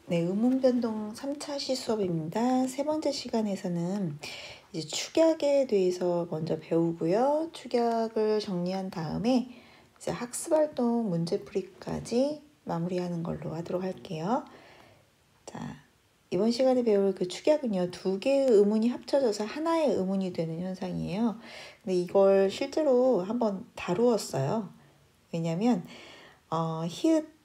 네, 음운변동 3차 시수업입니다. 세 번째 시간에서는 이제 축약에 대해서 먼저 배우고요. 축약을 정리한 다음에 이제 학습활동 문제풀이까지 마무리하는 걸로 하도록 할게요. 자, 이번 시간에 배울 그 축약은요, 두 개의 음운이 합쳐져서 하나의 음운이 되는 현상이에요. 근데 이걸 실제로 한번 다루었어요. 왜냐면 히읗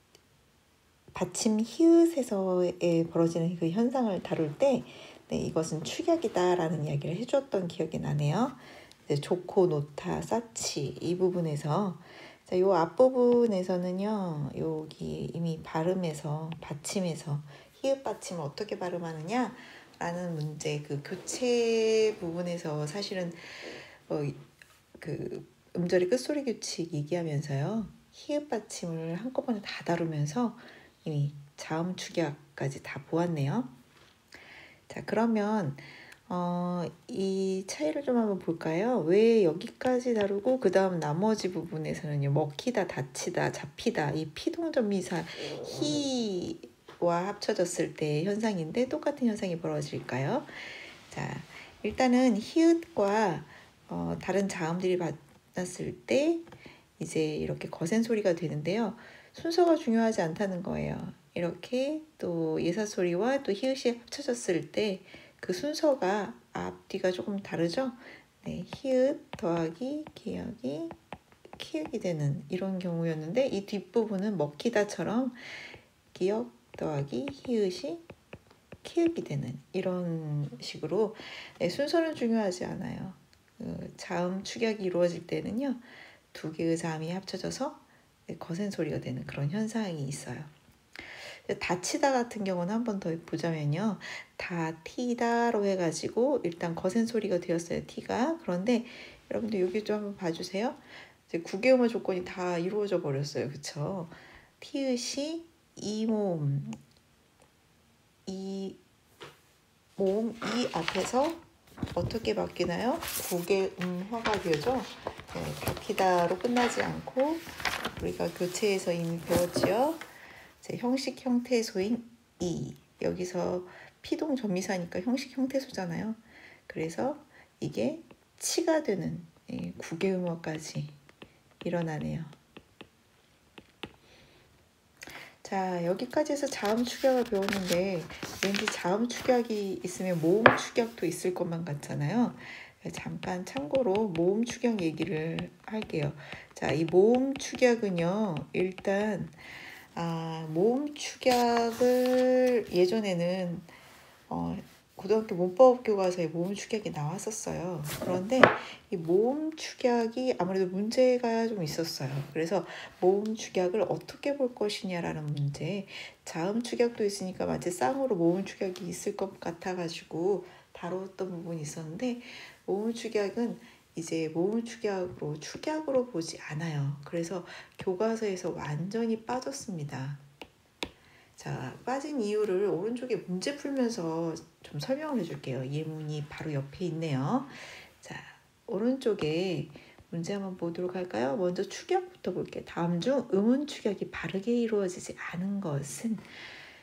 받침 히읗에서의 벌어지는 그 현상을 다룰 때 이것은 축약이다라는 이야기를 해주었던 기억이 나네요. 좋고, 노타, 사치 이 부분에서 자, 요 앞부분에서는요. 여기 이미 발음에서 받침에서 히읗 받침을 어떻게 발음하느냐 라는 문제 그 교체 부분에서 사실은 그 음절의 끝소리 규칙 얘기하면서요. 히읗 받침을 한꺼번에 다 다루면서 이미 자음 축약까지 다 보았네요. 자, 그러면 이 차이를 좀 한번 볼까요? 왜 여기까지 다루고 그 다음 나머지 부분에서는요. 먹히다, 다치다, 잡히다 이 피동전미사 히와 합쳐졌을 때 현상인데 똑같은 현상이 벌어질까요? 자, 일단은 히읗과 다른 자음들이 만났을 때 이제 이렇게 거센 소리가 되는데요. 순서가 중요하지 않다는 거예요. 이렇게 또 예사소리와 또 히읗이 합쳐졌을 때 그 순서가 앞뒤가 조금 다르죠? 네, 히읗 더하기 기역이 키읔이 되는 이런 경우였는데 이 뒷부분은 먹히다처럼 기역 더하기 히읗이 키읔이 되는 이런 식으로 순서는 중요하지 않아요. 자음 축약이 이루어질 때는요. 두 개의 자음이 합쳐져서 거센 소리가 되는 그런 현상이 있어요. 다치다 같은 경우는 한 번 더 보자면요. 다티다로 해가지고 일단 거센 소리가 되었어요. 티가. 그런데 여러분들 여기 좀 한번 봐주세요. 이제 구개음어 조건이 다 이루어져 버렸어요. 그쵸? 티읕이 이모음 이 앞에서 어떻게 바뀌나요? 구개음화가 되죠. 네, 다티다로 끝나지 않고 우리가 교체에서 이미 배웠지요. 형식 형태소인 이 여기서 피동 전미사니까 형식 형태소잖아요. 그래서 이게 치가 되는 구개음어까지 일어나네요. 자, 여기까지 해서 자음 축약을 배웠는데 왠지 자음 축약이 있으면 모음 축약도 있을 것만 같잖아요. 잠깐 참고로 모음 축약 얘기를 할게요. 자, 이 모음 축약은요. 일단 모음 축약을 예전에는 고등학교 문법 교과서에 모음 축약이 나왔었어요. 그런데 이 모음 축약이 아무래도 문제가 좀 있었어요. 그래서 모음 축약을 어떻게 볼 것이냐라는 문제. 자음 축약도 있으니까 마치 쌍으로 모음 축약이 있을 것 같아가지고 다뤘던 부분이 있었는데 모음 축약은 이제 모음 축약으로 보지 않아요. 그래서 교과서에서 완전히 빠졌습니다. 자, 빠진 이유를 오른쪽에 문제 풀면서 좀 설명을 해줄게요. 예문이 바로 옆에 있네요. 자, 오른쪽에 문제 한번 보도록 할까요? 먼저 축약부터 볼게요. 다음 중 음운 축약이 바르게 이루어지지 않은 것은?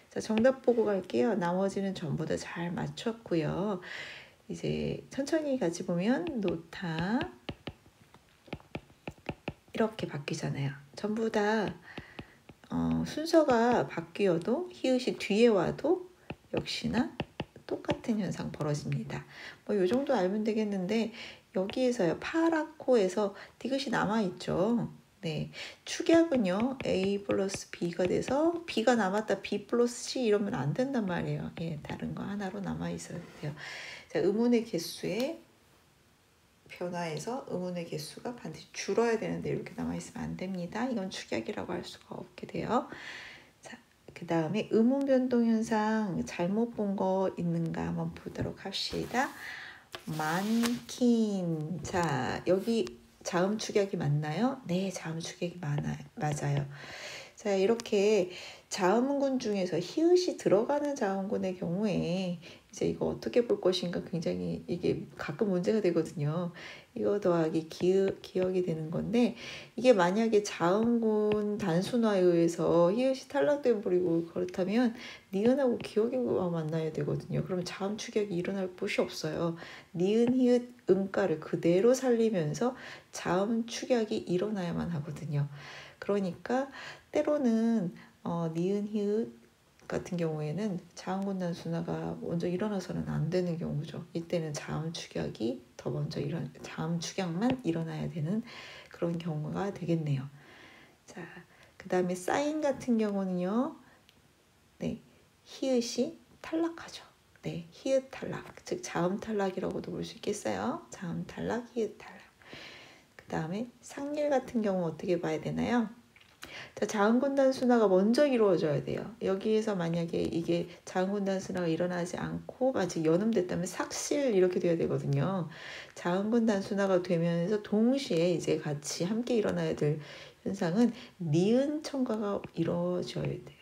자, 정답 보고 갈게요. 나머지는 전부 다 잘 맞췄고요. 이제 천천히 같이 보면 노타 이렇게 바뀌잖아요. 전부 다 순서가 바뀌어도 히읗이 뒤에 와도 역시나 똑같은 현상 벌어집니다. 이 정도 알면 되겠는데 여기에서요. 파랗고에서 디귿이 남아있죠. 네, 축약은요. A 플러스 B가 돼서 B가 남았다 B 플러스 C 이러면 안 된단 말이에요. 예, 다른 거 하나로 남아있어야 돼요. 자, 음운의 개수에 변화해서 음운의 개수가 반드시 줄어야 되는데 이렇게 남아있으면 안 됩니다. 이건 축약이라고 할 수가 없게 돼요. 자, 그 다음에 음운 변동 현상 잘못 본 거 있는가 한번 보도록 합시다. 많긴. 자, 여기 자음 축약이 맞나요? 네, 자음 축약이 맞아요. 자, 이렇게 자음군 중에서 히읗이 들어가는 자음군의 경우에 이제 이거 어떻게 볼 것인가 굉장히 이게 가끔 문제가 되거든요. 이거 더하기 기억이 되는 건데 이게 만약에 자음군 단순화에 의해서 히읗이 탈락돼 버리고 그렇다면 니은하고 기억이 만나야 되거든요. 그러면 자음 축약이 일어날 곳이 없어요. 니은, 히읗, 음가를 그대로 살리면서 자음 축약이 일어나야만 하거든요. 그러니까 때로는 니은, 히읗 같은 경우에는 자음군 단순화가 먼저 일어나서는 안 되는 경우죠. 이때는 자음 축약이 더 먼저 자음 축약만 일어나야 되는 그런 경우가 되겠네요. 자, 그 다음에 사인 같은 경우는요. 네, 히읗이 탈락하죠. 네, 히읗 탈락, 즉 자음 탈락이라고도 볼 수 있겠어요. 자음 탈락, 히읗 탈락. 그 다음에 상일 같은 경우 어떻게 봐야 되나요? 자, 자음군 단순화가 먼저 이루어져야 돼요. 여기에서 만약에 이게 자음군 단순화가 일어나지 않고 아직 연음됐다면 삭실 이렇게 돼야 되거든요. 자음군 단순화가 되면서 동시에 이제 같이 함께 일어나야 될 현상은 니은 첨가가 이루어져야 돼요.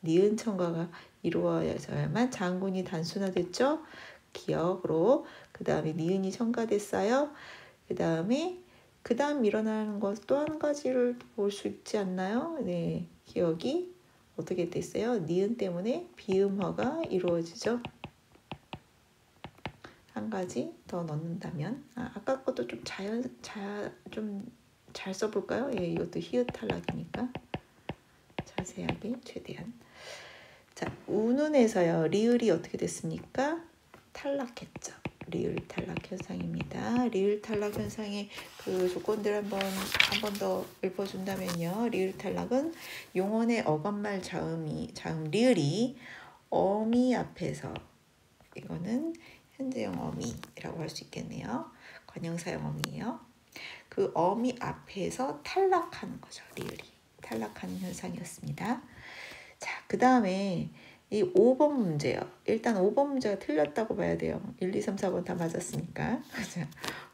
니은 첨가가 이루어져야만 자음군이 단순화됐죠. 기억으로. 그 다음에 니은이 첨가됐어요. 그 다음 일어나는 것 또 한 가지를 볼 수 있지 않나요? 네, 기억이 어떻게 됐어요? 니은 때문에 비음화가 이루어지죠. 한 가지 더 넣는다면 아까 것도 좀 잘 써볼까요? 예, 이것도 히읗 탈락이니까 자세하게 최대한. 자, 우눈에서요. 리을이 어떻게 됐습니까? 탈락했죠. 리을 탈락 현상입니다. 리을 탈락 현상의 그 조건들 한 번 더 읊어준다면요. 리을 탈락은 용언의 어감말 자음 리을이 어미 앞에서, 이거는 현재형 어미라고 할 수 있겠네요. 관형사형 어미예요. 그 어미 앞에서 탈락하는 거죠. 리을이 탈락하는 현상이었습니다. 자, 그 다음에 이 5번 문제요. 일단 5번 문제가 틀렸다고 봐야 돼요. 1, 2, 3, 4번 다 맞았으니까.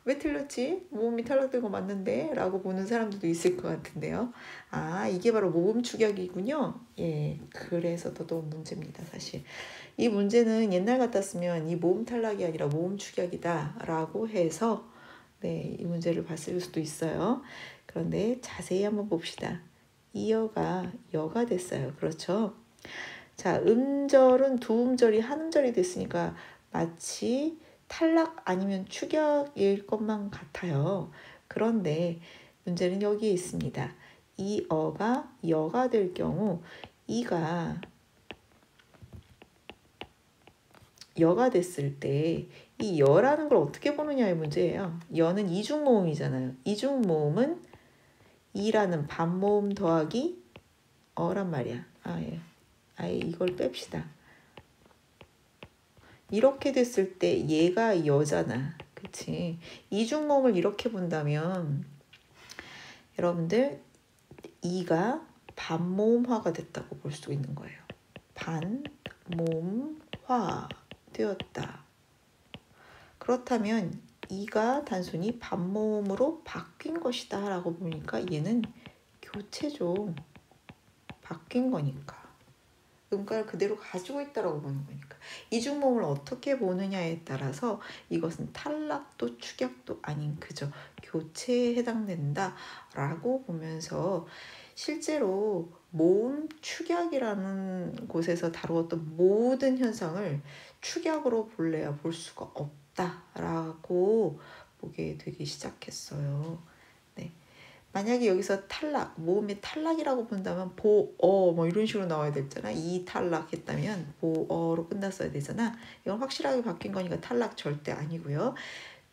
왜 틀렸지? 모음이 탈락된 거 맞는데? 라고 보는 사람들도 있을 것 같은데요. 이게 바로 모음 축약이군요. 예, 그래서 더 문제입니다, 사실. 이 문제는 옛날 같았으면 이 모음 탈락이 아니라 모음 축약이다 라고 해서 네, 이 문제를 봤을 수도 있어요. 그런데 자세히 한번 봅시다. 이어가 여가 됐어요. 그렇죠? 자, 음절은 두 음절이 한 음절이 됐으니까 마치 탈락 아니면 축약일 것만 같아요. 그런데 문제는 여기에 있습니다. 이 어가 여가 될 경우 이가 여가 됐을 때 이 여라는 걸 어떻게 보느냐의 문제예요. 여는 이중모음이잖아요. 이중모음은 이라는 반모음 더하기 어란 말이야. 아예 이걸 뺍시다. 이렇게 됐을 때 얘가 여잖아. 그치? 이중모음을 이렇게 본다면 여러분들 이가 반모음화가 됐다고 볼 수 있는 거예요. 반모음화 되었다. 그렇다면 이가 단순히 반모음으로 바뀐 것이다 라고 보니까 얘는 교체죠. 바뀐 거니까. 음가를 그대로 가지고 있다라고 보는 거니까. 이중모음을 어떻게 보느냐에 따라서 이것은 탈락도 축약도 아닌 그저 교체에 해당된다라고 보면서 실제로 모음 축약이라는 곳에서 다루었던 모든 현상을 축약으로 볼래야 볼 수가 없다라고 보게 되기 시작했어요. 네. 만약에 여기서 탈락, 모음의 탈락이라고 본다면 보어 뭐 이런 식으로 나와야 되잖아. 이 탈락했다면 보어로 끝났어야 되잖아. 이건 확실하게 바뀐 거니까 탈락 절대 아니고요.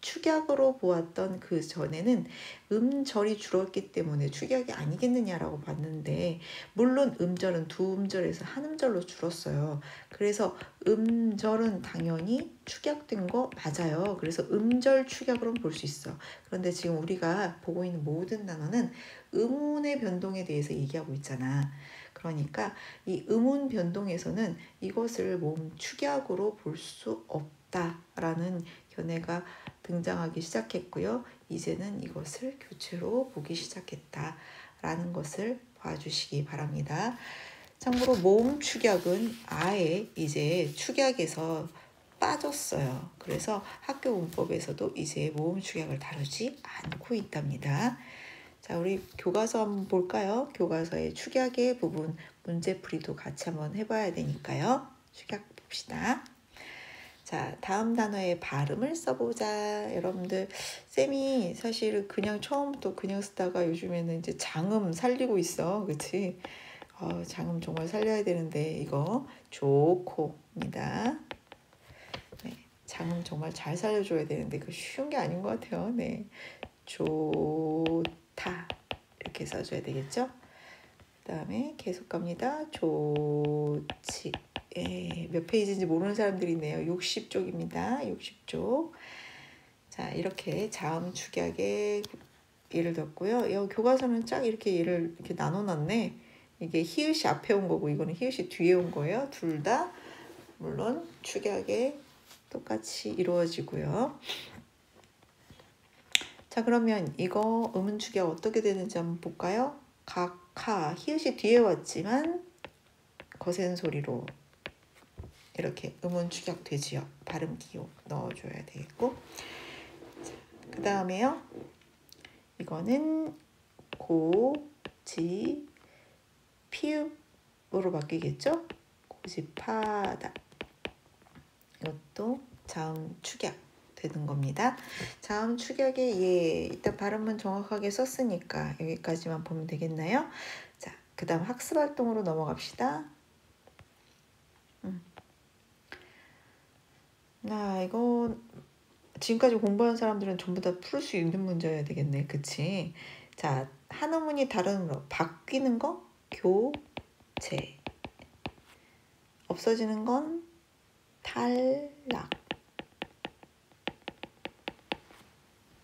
축약으로 보았던 그 전에는 음절이 줄었기 때문에 축약이 아니겠느냐라고 봤는데 물론 음절은 두 음절에서 한 음절로 줄었어요. 그래서 음절은 당연히 축약된 거 맞아요. 그래서 음절 축약으로 볼 수 있어. 그런데 지금 우리가 보고 있는 모든 단어는 음운의 변동에 대해서 얘기하고 있잖아. 그러니까 이 음운 변동에서는 이것을 모음 축약으로 볼 수 없다라는 견해가 등장하기 시작했고요. 이제는 이것을 교체로 보기 시작했다라는 것을 봐주시기 바랍니다. 참고로 모음 축약은 아예 이제 축약에서 빠졌어요. 그래서 학교 문법에서도 이제 모음 축약을 다루지 않고 있답니다. 자, 우리 교과서 한번 볼까요? 교과서의 축약의 부분 문제풀이도 같이 한번 해봐야 되니까요. 축약 봅시다. 자, 다음 단어의 발음을 써보자. 여러분들, 쌤이 사실 그냥 처음부터 그냥 쓰다가 요즘에는 이제 장음 살리고 있어. 그치? 장음 정말 살려야 되는데, 이거 좋고입니다. 네, 장음 정말 잘 살려줘야 되는데, 그 쉬운 게 아닌 것 같아요. 네, 좋다. 이렇게 써줘야 되겠죠? 그 다음에 계속 갑니다. 좋지. 몇 페이지인지 모르는 사람들이 있네요. 60쪽입니다. 60쪽. 자, 이렇게 자음 축약에 예를 들었고요. 이 교과서는 쫙 이렇게 예를 이렇게 나눠놨네. 이게 히읗이 앞에 온 거고 이거는 히읗이 뒤에 온 거예요. 둘 다 물론 축약에 똑같이 이루어지고요. 자, 그러면 이거 음운 축약 어떻게 되는지 한번 볼까요? 각하 히읗이 뒤에 왔지만 거센 소리로 이렇게 음운 축약 되지요. 발음 기호 넣어줘야 되겠고. 그 다음에요. 이거는 고, 지, 피읍으로 바뀌겠죠? 고집하다. 이것도 자음 축약 되는 겁니다. 자음 축약의 예, 일단 발음은 정확하게 썼으니까 여기까지만 보면 되겠나요? 자, 그 다음 학습 활동으로 넘어갑시다. 이거 지금까지 공부한 사람들은 전부 다 풀 수 있는 문제여야 되겠네. 그치? 자, 한 어문이 다른 거 바뀌는 거 교체, 없어지는 건 탈락,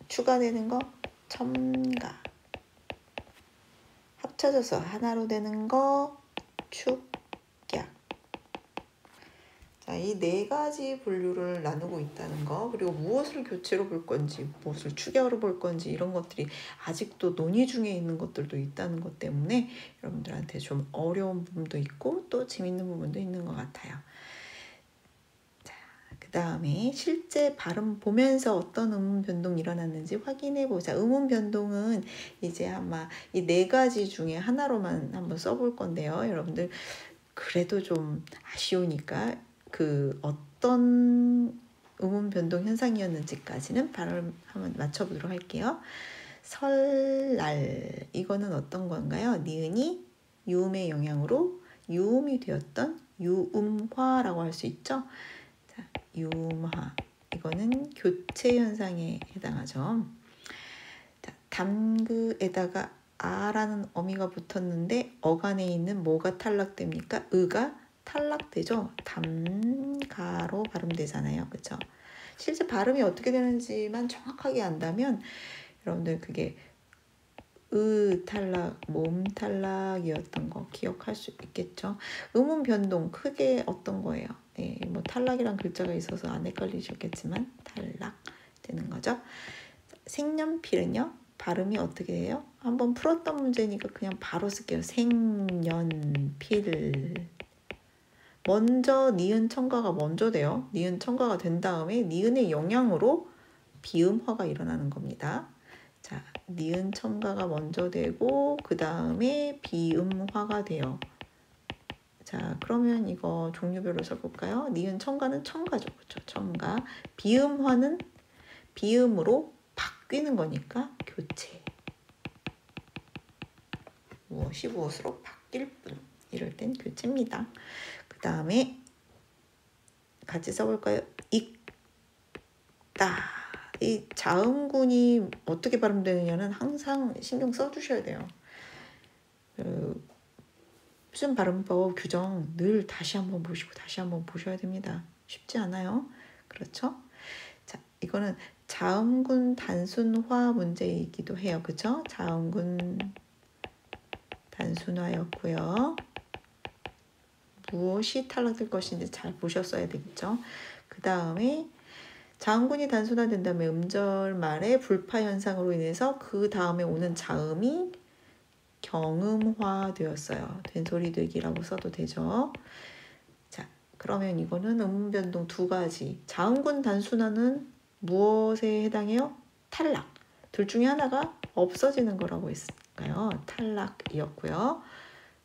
추가되는 거 첨가, 합쳐져서 하나로 되는 거 축약. 자, 이 네 가지 분류를 나누고 있다는 거, 그리고 무엇을 교체로 볼 건지, 무엇을 축약으로 볼 건지 이런 것들이 아직도 논의 중에 있는 것들도 있다는 것 때문에 여러분들한테 좀 어려운 부분도 있고 또 재밌는 부분도 있는 것 같아요. 자, 그 다음에 실제 발음 보면서 어떤 음운 변동이 일어났는지 확인해 보자. 음운 변동은 이제 아마 이 네 가지 중에 하나로만 한번 써볼 건데요. 여러분들 그래도 좀 아쉬우니까 그 어떤 음운 변동 현상이었는지까지는 발음 한번 맞춰보도록 할게요. 설날, 이거는 어떤 건가요? 니은이 유음의 영향으로 유음이 되었던 유음화라고 할 수 있죠. 자, 유음화, 이거는 교체 현상에 해당하죠. 자, 담그에다가 아라는 어미가 붙었는데 어간에 있는 뭐가 탈락됩니까? 의가 탈락되죠. 담가로 발음되잖아요. 그렇죠? 실제 발음이 어떻게 되는지만 정확하게 안다면 여러분들 그게 탈락, 모음 탈락이었던 거 기억할 수 있겠죠. 음운 변동 크게 어떤 거예요? 뭐 탈락이란 글자가 있어서 안 헷갈리셨겠지만 탈락 되는 거죠. 색연필은요? 발음이 어떻게 해요? 한번 풀었던 문제니까 그냥 바로 쓸게요. 색연필. 먼저 니은 첨가가 먼저 돼요. 니은 첨가가 된 다음에 니은의 영향으로 비음화가 일어나는 겁니다. 자, 니은 첨가가 먼저 되고 그 다음에 비음화가 돼요. 자, 그러면 이거 종류별로 써볼까요? 니은 첨가는 첨가죠. 그렇죠? 첨가. 비음화는 비음으로 바뀌는 거니까 교체. 무엇이 무엇으로 바뀔 뿐. 이럴 땐 교체입니다. 그 다음에 같이 써볼까요? 읽다. 이 자음군이 어떻게 발음되느냐는 항상 신경 써주셔야 돼요. 무슨 발음법 규정 늘 다시 한번 보시고 다시 한번 보셔야 됩니다. 쉽지 않아요. 그렇죠? 자, 이거는 자음군 단순화 문제이기도 해요. 그렇죠? 자음군 단순화였고요. 무엇이 탈락될 것인지 잘 보셨어야 되겠죠. 그 다음에 자음군이 단순화된 다음에 음절 말의 불파 현상으로 인해서 그 다음에 오는 자음이 경음화되었어요. 된소리되기라고 써도 되죠. 자, 그러면 이거는 음운변동 두 가지. 자음군 단순화는 무엇에 해당해요? 탈락. 둘 중에 하나가 없어지는 거라고 했을까요? 탈락이었고요.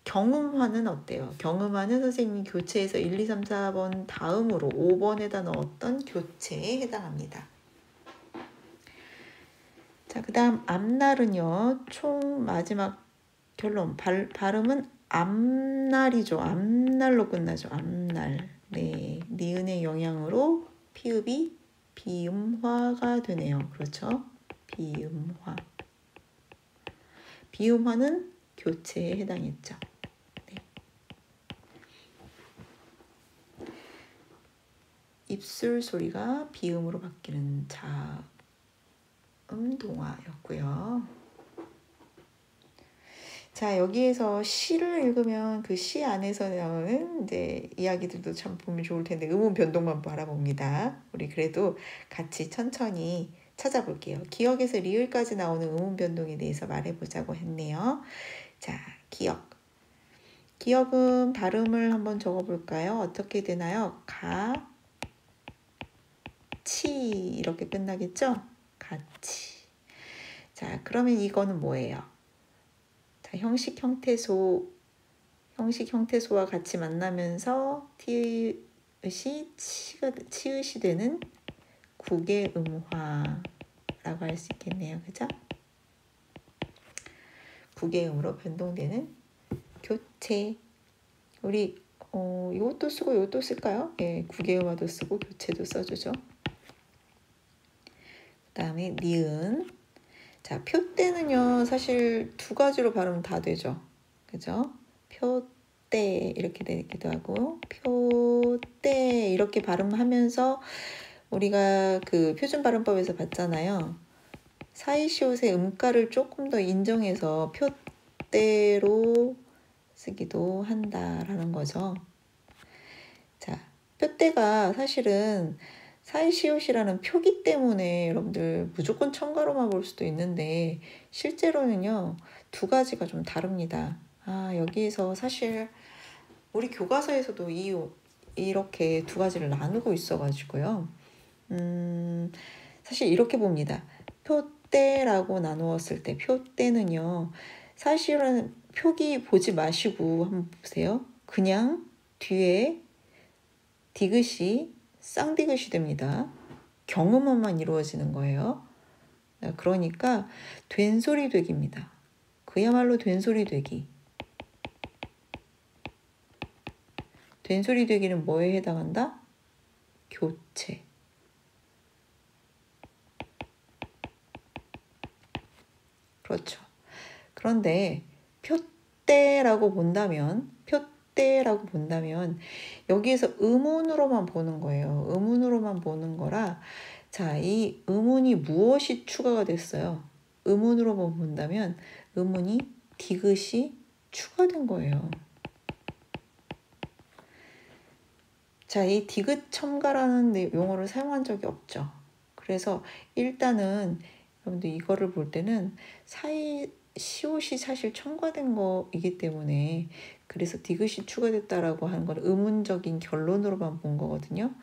경음화는 어때요? 경음화는 선생님이 교체에서 1, 2, 3, 4번 다음으로 5번에다 넣었던 교체에 해당합니다. 자, 그 다음 앞날은요. 총 마지막 결론. 발음은 앞날이죠. 앞날로 끝나죠. 앞날. 네, 니은의 영향으로 피읍이 비음화가 되네요. 그렇죠? 비음화. 비음화는 교체에 해당했죠. 네. 입술 소리가 비음으로 바뀌는 자음동화였고요. 자, 여기에서 시를 읽으면 그 시 안에서 나오는 이제 이야기들도 참 보면 좋을 텐데 음운 변동만 바라봅니다. 우리 그래도 같이 천천히 찾아볼게요. 기억에서 리을까지 나오는 음운 변동에 대해서 말해보자고 했네요. 자, 기억. 기억은 발음을 한번 적어볼까요? 어떻게 되나요? 치 이렇게 끝나겠죠? 같이. 자, 그러면 이거는 뭐예요? 자, 형식 형태소와 같이 만나면서 티읕이 치읓이 되는 국외음화라고 할 수 있겠네요. 그죠? 국외음으로 변동되는 교체. 우리 이것도 쓰고 이것도 쓸까요? 예, 국외음화도 쓰고 교체도 써주죠. 그 다음에 니은. 자, 표때는요 사실 두 가지로 발음 다 되죠. 그죠? 표때 이렇게 되기도 하고 표때 이렇게 발음하면서 우리가 그 표준 발음법에서 봤잖아요. 사이시옷의 음가를 조금 더 인정해서 표때로 쓰기도 한다라는 거죠. 자, 표때가 사실은 사이시옷이라는 표기 때문에 여러분들 무조건 첨가로만 볼 수도 있는데 실제로는요 두 가지가 좀 다릅니다. 여기에서 사실 우리 교과서에서도 이렇게 두 가지를 나누고 있어가지고요. 사실 이렇게 봅니다. 표때라고 나누었을 때 표때는요 사실은 표기 보지 마시고 한번 보세요. 그냥 뒤에 디귿이 쌍디귿이 됩니다. 경음어만 이루어지는 거예요. 그러니까 된소리 되기입니다. 그야말로 된소리 되기. 된소리 되기는 뭐에 해당한다? 교체. 그렇죠. 그런데 표때라고 본다면 여기에서 음운으로만 보는 거예요. 음운으로만 보는 거라 자, 이 음운이 무엇이 추가가 됐어요? 음운으로만 본다면 음운이 디귿이 추가된 거예요. 자, 이 디귿 첨가라는 용어를 사용한 적이 없죠. 그래서 일단은 여러분들 이거를 볼 때는 시옷이 사실 첨가된 거이기 때문에 그래서 디귿이 추가됐다라고 하는 건 의문적인 결론으로만 본 거거든요.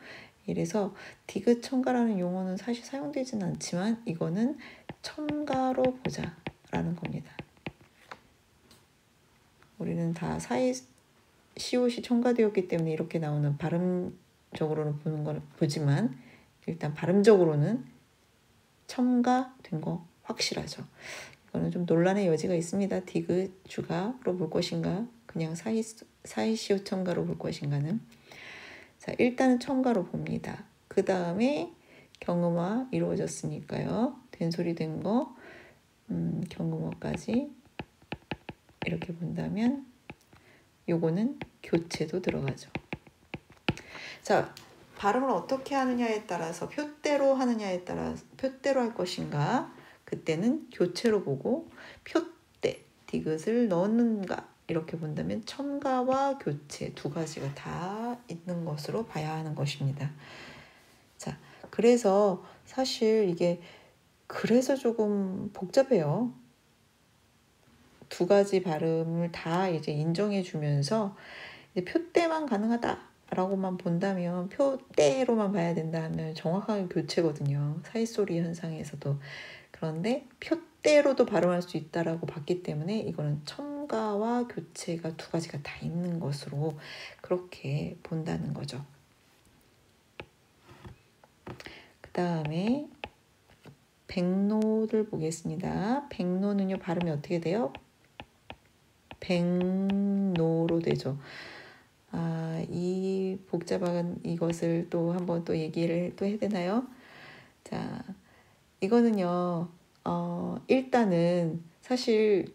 이래서 디귿 첨가라는 용어는 사실 사용되지는 않지만 이거는 첨가로 보자라는 겁니다. 우리는 다 시옷이 첨가되었기 때문에 이렇게 나오는 발음적으로는 보는 걸 보지만 일단 발음적으로는 첨가된 거 확실하죠. 이거는 좀 논란의 여지가 있습니다. 디귿 주가로 볼 것인가 그냥 사이시옷 첨가로 볼 것인가는. 자, 일단은 첨가로 봅니다. 그 다음에 경음화 이루어졌으니까요. 된소리 된 거 경음어까지 이렇게 본다면 요거는 교체도 들어가죠. 자, 발음을 어떻게 하느냐에 따라서 표대로 하느냐에 따라 표대로 할 것인가 그때는 교체로 보고 표대 디귿을 넣는가 이렇게 본다면 첨가와 교체 두 가지가 다 있는 것으로 봐야 하는 것입니다. 자, 그래서 사실 이게 그래서 조금 복잡해요. 두 가지 발음을 다 이제 인정해 주면서 이제 표대만 가능하다라고만 본다면, 표대로만 봐야 된다면 정확하게 교체거든요. 사이소리 현상에서도. 그런데 표대로도 발음할 수 있다라고 봤기 때문에 이거는 첨가와 교체가 두 가지가 다 있는 것으로 그렇게 본다는 거죠. 그 다음에 백노를 보겠습니다. 백노는요, 발음이 어떻게 돼요? 백노로 되죠. 이 복잡한 이것을 또 한번 또 얘기를 또 해야 되나요? 자, 이거는요, 일단은 사실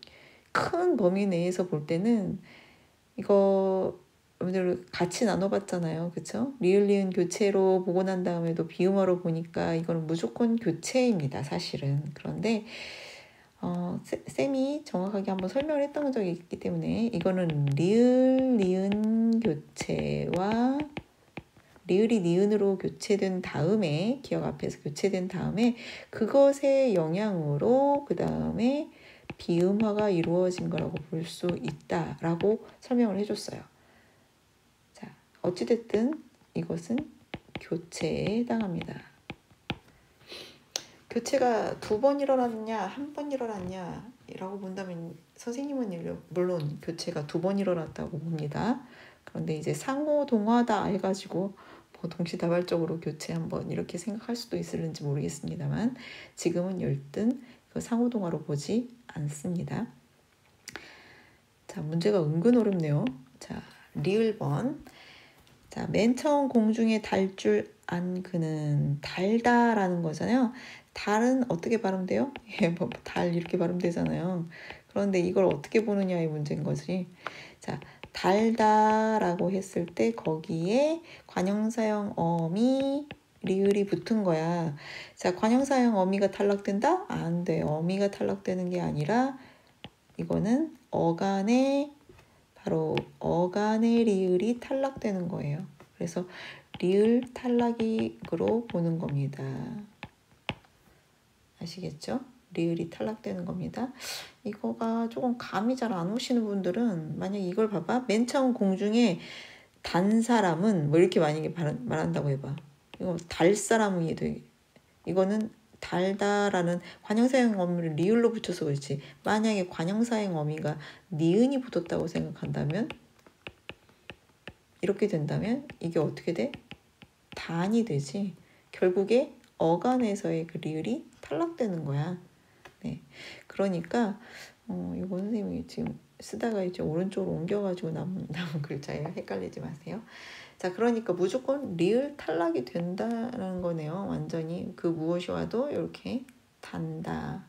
큰 범위 내에서 볼 때는 이거 여러분들 같이 나눠봤잖아요. 그쵸? 리을 리은 교체로 보고 난 다음에도 비음어로 보니까 이거는 무조건 교체입니다. 사실은. 그런데 쌤이 정확하게 한번 설명을 했던 적이 있기 때문에 이거는 리을 리은 교체와 리을이 니은으로 교체된 다음에, 기억 앞에서 교체된 다음에 그것의 영향으로 그 다음에 비음화가 이루어진 거라고 볼 수 있다라고 설명을 해줬어요. 자, 어찌됐든 이것은 교체에 해당합니다. 교체가 두 번 일어났냐, 한 번 일어났냐 라고 본다면 선생님은 물론 교체가 두 번 일어났다고 봅니다. 그런데 이제 상호동화다 해가지고 뭐 동시다발적으로 교체 한번 이렇게 생각할 수도 있을는지 모르겠습니다만 지금은 열든 그 상호동화로 보지 않습니다. 자, 문제가 은근 어렵네요. 자, 리을번. 자, 맨 처음 공중에 달 줄 안 그는 달다라는 거잖아요. 달은 어떻게 발음돼요? 예, 뭐 달 이렇게 발음되잖아요. 그런데 이걸 어떻게 보느냐의 문제인 거지. 자, 달다라고 했을 때 거기에 관형사형 어미 리을이 붙은 거야. 자, 관형사형 어미가 탈락된다? 안 돼. 어미가 탈락되는 게 아니라 이거는 바로 어간의 리을이 탈락되는 거예요. 그래서 리을 탈락으로 보는 겁니다. 아시겠죠? 리을이 탈락되는 겁니다. 이거가 조금 감이 잘 안 오시는 분들은 만약 이걸 봐봐. 맨 처음 공중에 단 사람은 뭐 이렇게 만약에 말한다고 해봐. 이거 달 사람이 되게, 이거는 달다라는 관형사형 어미를 리을로 붙여서 그렇지. 만약에 관형사형 어미가 니은이 붙었다고 생각한다면, 이렇게 된다면 이게 어떻게 돼? 단이 되지. 결국에 어간에서의 그 리을이 탈락되는 거야. 네, 그러니까 이거 선생님이 지금 쓰다가 이제 오른쪽으로 옮겨가지고 남은 글자예요. 헷갈리지 마세요. 자, 그러니까 무조건 리을 탈락이 된다는 거네요. 완전히 그 무엇이 와도 이렇게 단다,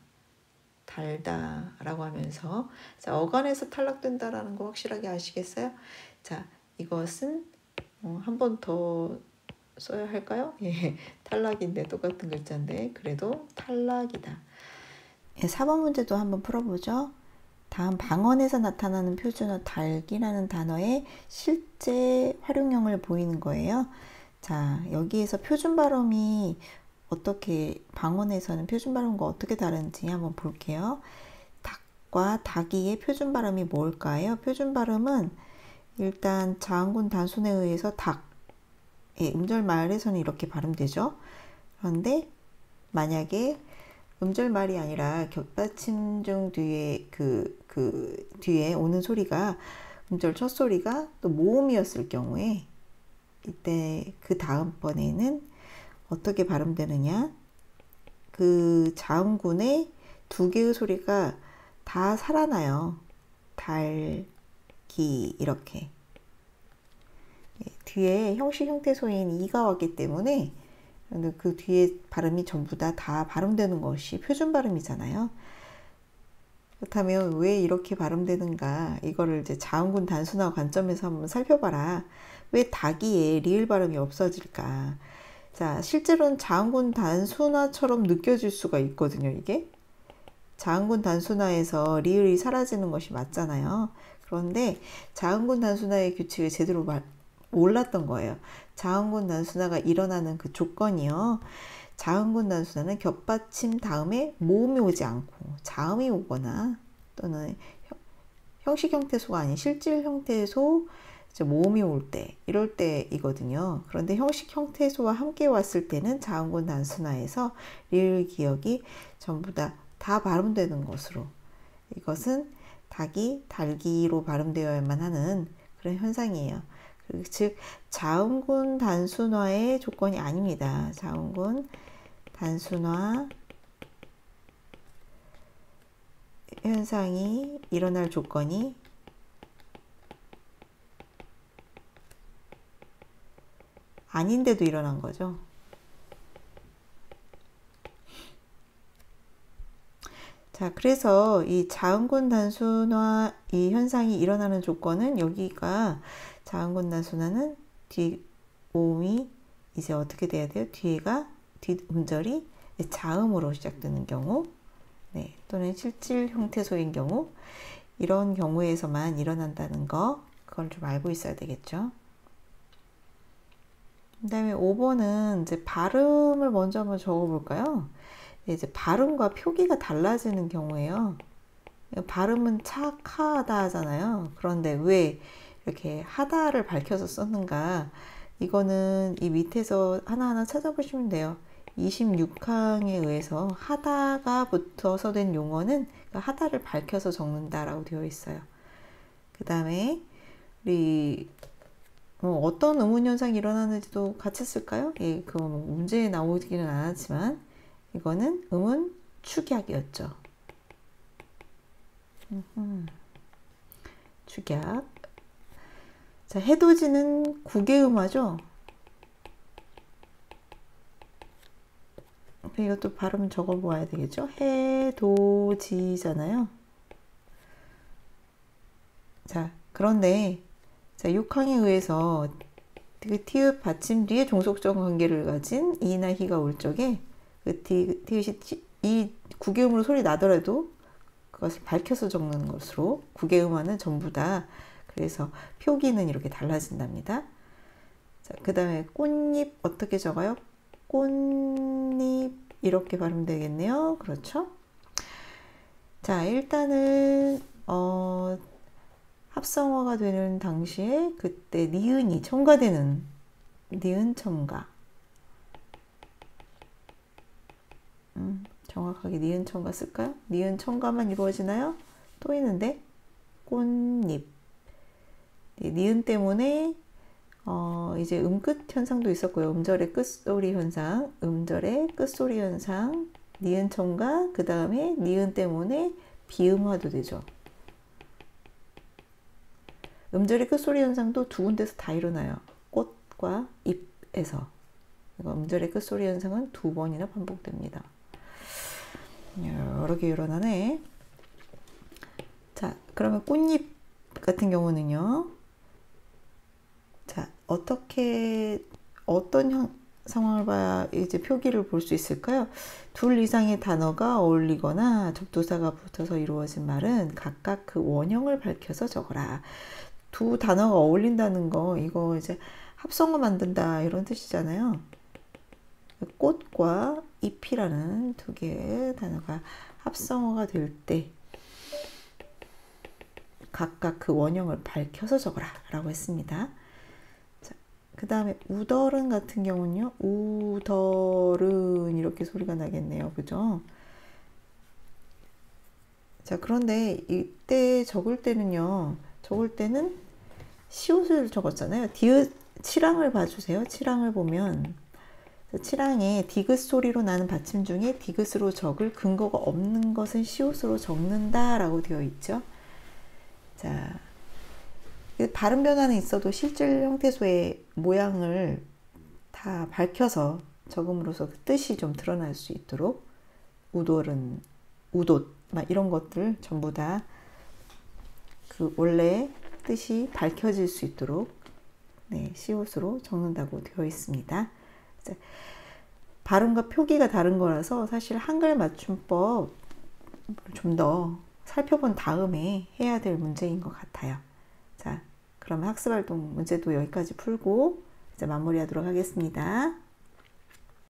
달다 라고 하면서, 자, 어간에서 탈락된다라는 거 확실하게 아시겠어요? 자, 이것은 한 번 더 써야 할까요? 예, 탈락인데 똑같은 글자인데 그래도 탈락이다. 예, 4번 문제도 한번 풀어보죠. 다음 방언에서 나타나는 표준어 달기라는 단어의 실제 활용형을 보이는 거예요. 자, 여기에서 표준 발음이 어떻게, 방언에서는 표준 발음과 어떻게 다른지 한번 볼게요. 닭과 닭이의 표준 발음이 뭘까요? 표준 발음은 일단 자음군 단순에 의해서 닭, 예, 음절말에서는 이렇게 발음되죠. 그런데 만약에 음절말이 아니라 겹받침 중 뒤에 뒤에 오는 소리가, 음절 첫 소리가 또 모음이었을 경우에 이때 그 다음번에는 어떻게 발음되느냐, 그 자음군의 두 개의 소리가 다 살아나요. 달, 기 이렇게. 뒤에 형식 형태소인 이가 왔기 때문에 그 뒤에 발음이 전부 다 발음되는 것이 표준 발음이잖아요. 그렇다면 왜 이렇게 발음되는가, 이거를 이제 자음군 단순화 관점에서 한번 살펴봐라. 왜 닭이의 리을 발음이 없어질까? 자, 실제로는 자음군 단순화처럼 느껴질 수가 있거든요. 이게 자음군 단순화에서 리을이 사라지는 것이 맞잖아요. 그런데 자음군 단순화의 규칙을 제대로 몰랐던 거예요. 자음군 단순화가 일어나는 그 조건이요. 자음군 단순화는 겹받침 다음에 모음이 오지 않고 자음이 오거나 또는 형식 형태소가 아닌 실질 형태소 모음이 올 때, 이럴 때이거든요. 그런데 형식 형태소와 함께 왔을 때는 자음군 단순화에서 리을 기억이 전부 다 발음되는 것으로, 이것은 닭이 달기로 발음되어야만 하는 그런 현상이에요. 즉 자음군 단순화의 조건이 아닙니다. 자음군 단순화 현상이 일어날 조건이 아닌데도 일어난 거죠. 자, 그래서 이 자음군 단순화 이 현상이 일어나는 조건은, 여기가 자음군 단순화는 뒷모음이 이제 어떻게 돼야 돼요? 뒷음절이 자음으로 시작되는 경우, 네, 또는 실질 형태소인 경우, 이런 경우에서만 일어난다는 거, 그걸 좀 알고 있어야 되겠죠. 그 다음에 5번은 이제 발음을 먼저 한번 적어볼까요? 이제 발음과 표기가 달라지는 경우에요. 발음은 착하다 하잖아요. 그런데 왜 이렇게 하다를 밝혀서 썼는가? 이거는 이 밑에서 하나하나 찾아보시면 돼요. 26항에 의해서 하다가 붙어서 된 용어는 하다를 밝혀서 적는다라고 되어 있어요. 그 다음에 우리 어떤 의문 현상이 일어나는지도 같이 쓸까요? 예, 그 문제에 나오기는 않았지만 이거는 음은 축약이었죠. 축약. 자, 해돋이는 국외음화죠. 이것도 발음 적어보아야 되겠죠. 해돋이잖아요. 자, 그런데 자, 6항에 의해서 그 티읕 받침 뒤에 종속적 관계를 가진 이나 희가 올 적에 그 티읕이 이 국외음으로 소리 나더라도 그것을 밝혀서 적는 것으로, 국외음화는 전부 다. 그래서 표기는 이렇게 달라진답니다. 자, 그 다음에 꽃잎 어떻게 적어요? 꽃잎 이렇게 발음되겠네요. 그렇죠? 자, 일단은 합성어가 되는 당시에 그때 니은이 첨가되는, 니은 첨가. 정확하게 니은 첨가 쓸까요? 니은 첨가만 이루어지나요? 또 있는데 꽃잎. 니은 때문에 이제 음끝 현상도 있었고요. 음절의 끝소리 현상, 음절의 끝소리 현상, 니은 첨가, 그 다음에 니은 때문에 비음화도 되죠. 음절의 끝소리 현상도 두 군데서 다 일어나요. 꽃과 잎에서. 음절의 끝소리 현상은 2번이나 반복됩니다. 여러 개 일어나네. 자, 그러면 꽃잎 같은 경우는요. 자, 어떤 상황을 봐야 이제 표기를 볼 수 있을까요? 둘 이상의 단어가 어울리거나 접두사가 붙어서 이루어진 말은 각각 그 원형을 밝혀서 적어라. 두 단어가 어울린다는 거, 이거 이제 합성어 만든다 이런 뜻이잖아요. 꽃과 잎이라는 두 개의 단어가 합성어가 될 때 각각 그 원형을 밝혀서 적어라 라고 했습니다. 그 다음에 우덜은 같은 경우는요. 우덜은 이렇게 소리가 나겠네요. 그죠? 자, 그런데 이때 적을 때는 시옷을 적었잖아요. 칠항을 봐주세요. 칠항을 보면 칠항에 디귿 소리로 나는 받침 중에 디귿으로 적을 근거가 없는 것은 시옷으로 적는다 라고 되어 있죠. 자, 발음 변화는 있어도 실질 형태소의 모양을 다 밝혀서 적음으로써 그 뜻이 좀 드러날 수 있도록 우돌은 우돛 막 이런 것들 전부 다 그 원래 뜻이 밝혀질 수 있도록 시옷으로 적는다고 되어 있습니다. 발음과 표기가 다른 거라서 사실 한글 맞춤법 좀 더 살펴본 다음에 해야 될 문제인 것 같아요. 자, 그러면 학습활동 문제도 여기까지 풀고 이제 마무리하도록 하겠습니다.